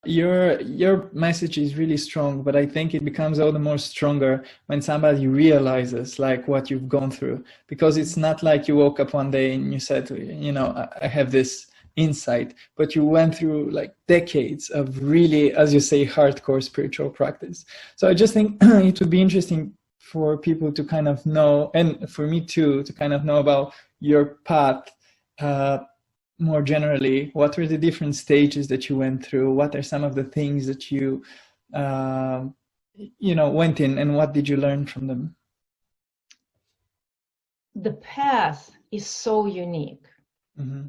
your message is really strong, but I think it becomes all the more stronger when somebody realizes like what you've gone through, because it's not like you woke up one day and you said, you know, I have this insight, but you went through like decades of really, as you say, hardcore spiritual practice. So I just think it would be interesting for people to kind of know, and for me too, to kind of know about your path more generally. What were the different stages that you went through? What are some of the things that you you know, went in, and what did you learn from them? The path is so unique. Mm-hmm.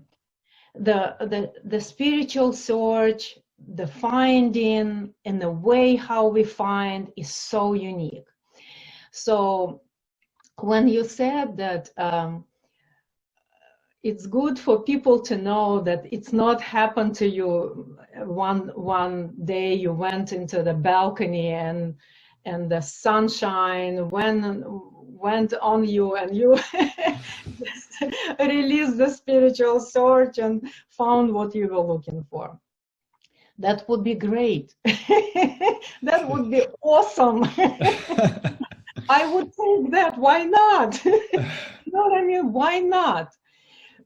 The spiritual search, the finding, and the way how we find is so unique. So when you said that it's good for people to know that it's not happened to you one day you went into the balcony and the sunshine went on you and you released the spiritual search and found what you were looking for. That would be great. That would be awesome. I would take that. Why not? You know what I mean? Why not?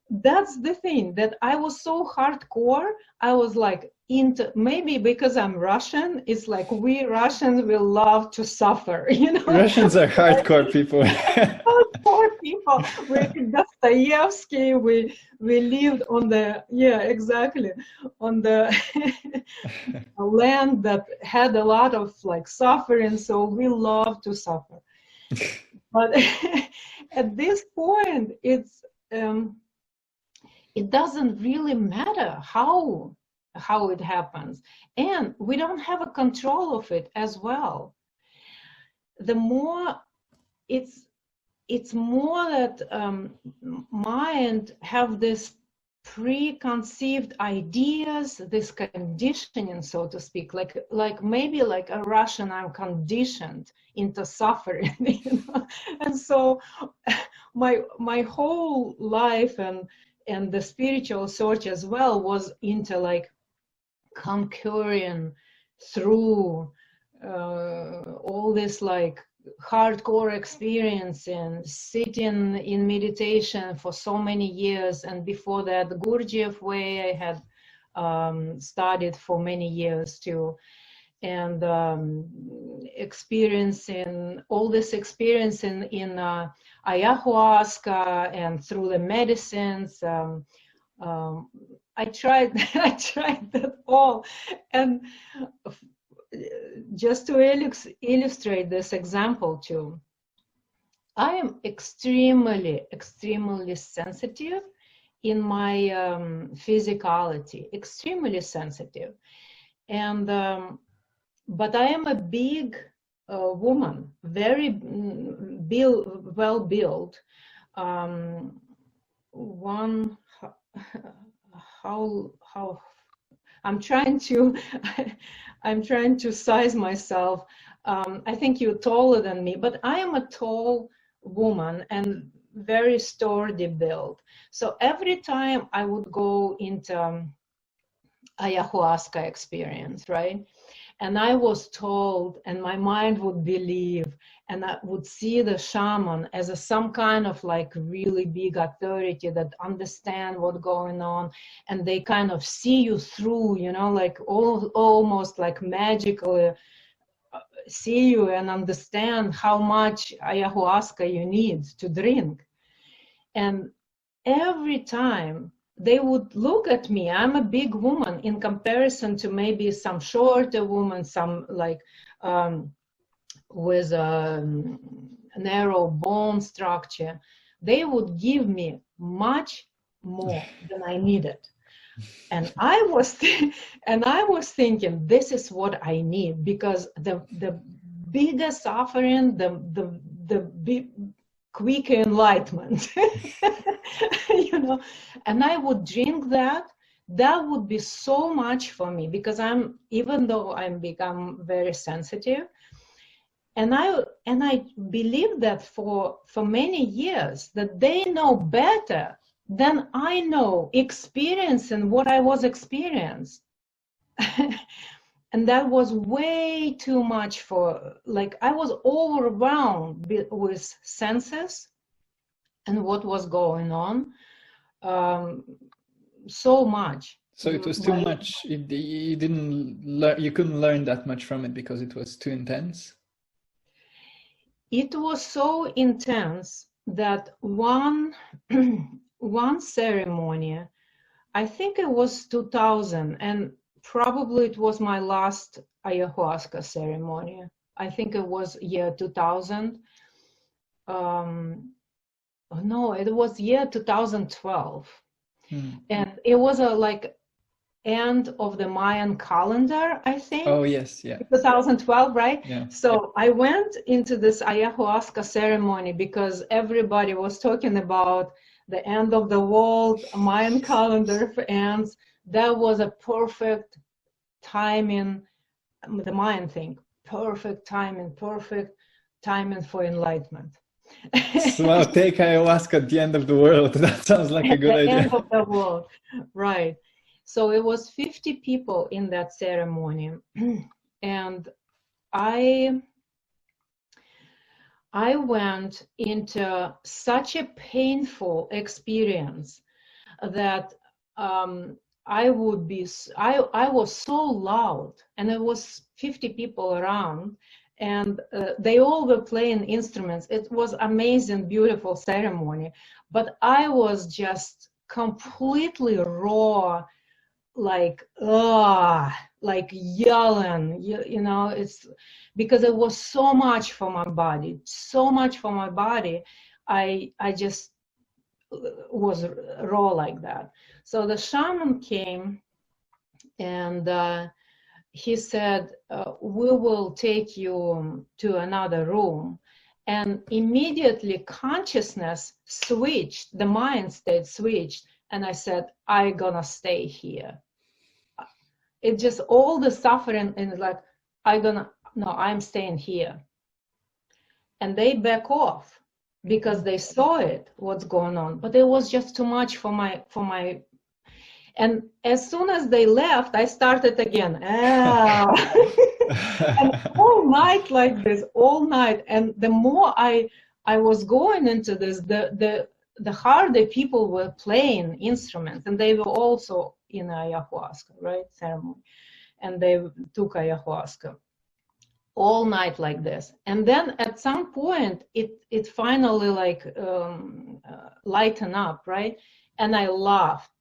That's the thing, that I was so hardcore. I was like into, maybe because I'm Russian, it's like we Russians will love to suffer, you know. Russians are hardcore people. Hardcore people. We read Dostoevsky, we lived on the, yeah, exactly, on the a land that had a lot of like suffering, so we love to suffer. But at this point, it's it doesn't really matter how it happens, and we don't have a control of it as well. The more it's more that mind have this preconceived ideas, this conditioning, so to speak, like maybe like a Russian, I'm conditioned into suffering, you know? And so my whole life and the spiritual search as well was into like conquering through all this like hardcore experience and sitting in meditation for so many years. And before that, the Gurdjieff way I had studied for many years too. And experiencing all this experience in ayahuasca and through the medicines. I tried that all. And just to illustrate this example too, I am extremely sensitive in my physicality, extremely sensitive. And but I am a big woman, very well built. How I'm trying to size myself. I think you're taller than me, but I am a tall woman and very sturdy build. So every time I would go into ayahuasca experience, right? And I was told, and my mind would believe, and I would see the shaman as some kind of like really big authority that understand what's going on, and they kind of see you through, you know, like almost like magically see you and understand how much ayahuasca you need to drink. And every time they would look at me, I'm a big woman in comparison to maybe some shorter woman, some like with a narrow bone structure. They would give me much more than I needed. And I was thinking, this is what I need, because the bigger suffering, the big quick enlightenment, you know. And I would drink that would be so much for me, because even though I'm big, I'm very sensitive. And I believe that for many years, that they know better than I know, experiencing what I was experiencing. And that was way too much for, like, I was overwhelmed with senses and what was going on. So much. So it was too much. You didn't learn. You couldn't learn that much from it because it was too intense. It was so intense that one one ceremony, I think it was 2000, and probably it was my last ayahuasca ceremony. I think it was year 2000. No, it was year 2012. And it was a like end of the Mayan calendar, I think. Oh yes, yeah. 2012, right? Yeah. So I went into this ayahuasca ceremony because everybody was talking about the end of the world, Mayan calendar ends. That was a perfect timing, the Mayan thing, perfect timing for enlightenment. So take ayahuasca at the end of the world. That sounds like a good At the idea. end of the world, right. So it was 50 people in that ceremony. And I went into such a painful experience that I was so loud, and it was 50 people around, and they all were playing instruments. It was amazing, beautiful ceremony, but I was just completely raw, like yelling, you know, it's because it was so much for my body, I just was raw like that. So the shaman came, and he said, we will take you to another room. And immediately consciousness switched, the mind state switched, and I said, I'm gonna stay here. It just all the suffering, and like, I'm staying here. And they back off because they saw it, what's going on, but it was just too much for my. And as soon as they left, I started again. And all night like this, all night. And the more I was going into this, the harder people were playing instruments, and they were also in ayahuasca, right, ceremony, and they took ayahuasca all night like this. And then at some point, it finally like lightened up, right? And I laughed.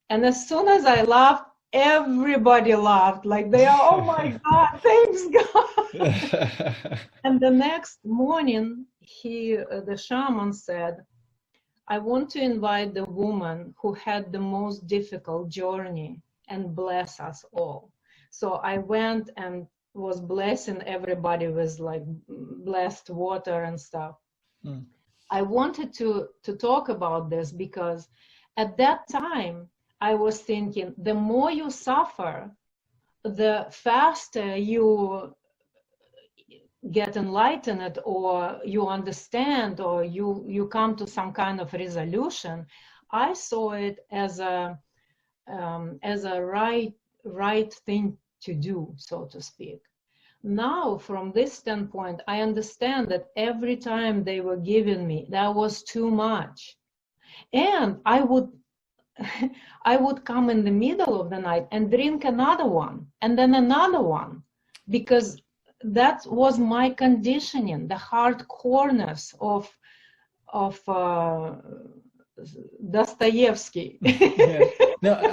And as soon as I laughed, everybody laughed. Like they are, oh my God, thanks God. And the next morning, the shaman said, I want to invite the woman who had the most difficult journey and bless us all. So I went and was blessing everybody with like blessed water and stuff. I wanted to talk about this because at that time, I was thinking, the more you suffer, the faster you get enlightened, or you understand, or you come to some kind of resolution. I saw it as a right thing to do, so to speak. Now, from this standpoint, I understand that every time they were giving me, that was too much. And I would come in the middle of the night and drink another one, and then another one, because that was my conditioning, the hardcoreness of Dostoevsky. Yeah. No,